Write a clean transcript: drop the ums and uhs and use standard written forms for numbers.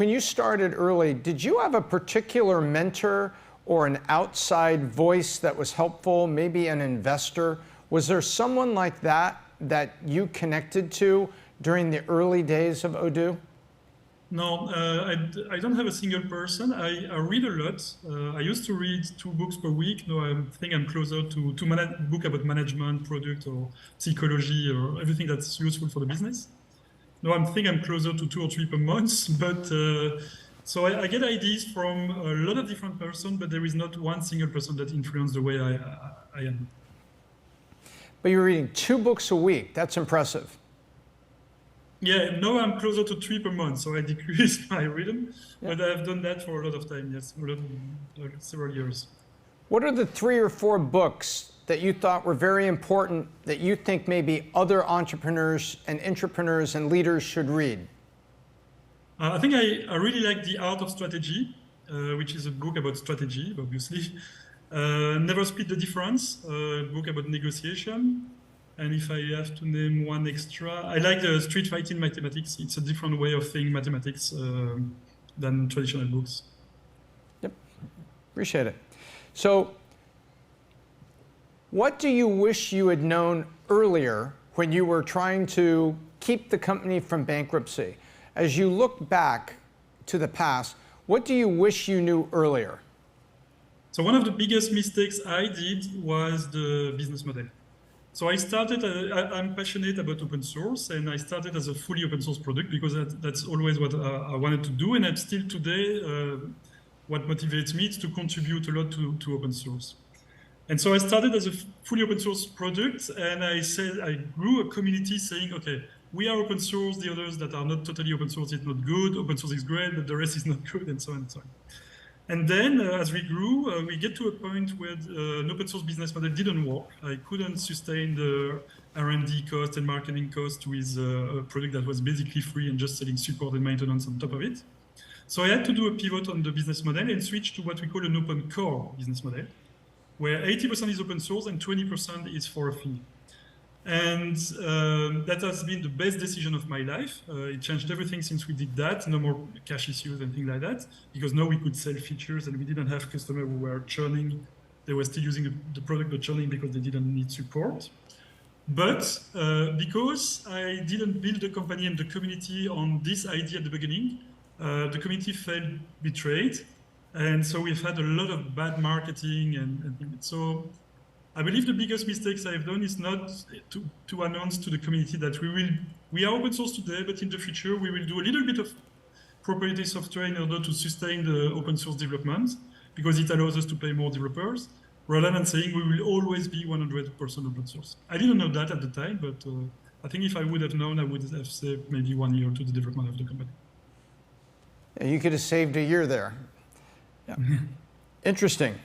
when you started early, did you have a particular mentor or an outside voice that was helpful, maybe an investor? Was there someone like that that you connected to during the early days of Odoo? No, I don't have a single person. I read a lot. I used to read 2 books per week. Now I think I'm closer to book about management, product, or psychology, or everything that's useful for the business. Now I think I'm closer to 2 or 3 per month. But so I get ideas from a lot of different persons, but there is not one single person that influenced the way I am. But you're reading 2 books a week. That's impressive. Yeah, now I'm closer to 3 per month, so I decreased my rhythm, but I've done that for a lot of time, yes, several years. What are the 3 or 4 books that you thought were very important that you think maybe other entrepreneurs and leaders should read? I think I really like The Art of Strategy, which is a book about strategy, obviously. Never Split the Difference, a book about negotiation. And if I have to name one extra, I like the Street Fighting Mathematics. It's a different way of thinking mathematics than traditional books. Yep, appreciate it. So what do you wish you had known earlier when you were trying to keep the company from bankruptcy? As you look back to the past, what do you wish you knew earlier? So one of the biggest mistakes I did was the business model. So I started, I'm passionate about open source, and I started as a fully open source product because that's always what I wanted to do. And I'm still today, what motivates me is to contribute a lot to open source. And so I started as a fully open source product, and I grew a community saying, okay, we are open source, the others that are not totally open source is not good, open source is great, but the rest is not good, and so on and so on. And then as we grew, we get to a point where an open source business model didn't work. I couldn't sustain the R&D cost and marketing cost with a product that was basically free and just selling support and maintenance on top of it. So I had to do a pivot on the business model and switch to what we call an open core business model, where 80% is open source and 20% is for a fee. And that has been the best decision of my life. It changed everything since we did that. No more cache issues and things like that, because now we could sell features and we didn't have customers who were churning. They were still using the product but churning because they didn't need support. But because I didn't build the company and the community on this idea at the beginning, the community felt betrayed. And so we've had a lot of bad marketing and so I believe the biggest mistakes I've done is not to announce to the community that we are open source today, but in the future we will do a little bit of proprietary software in order to sustain the open source development, because it allows us to pay more developers, rather than saying we will always be 100% open source. I didn't know that at the time, but I think if I would have known, I would have saved maybe 1 year to the development of the company. You could have saved a year there. Yeah. Interesting.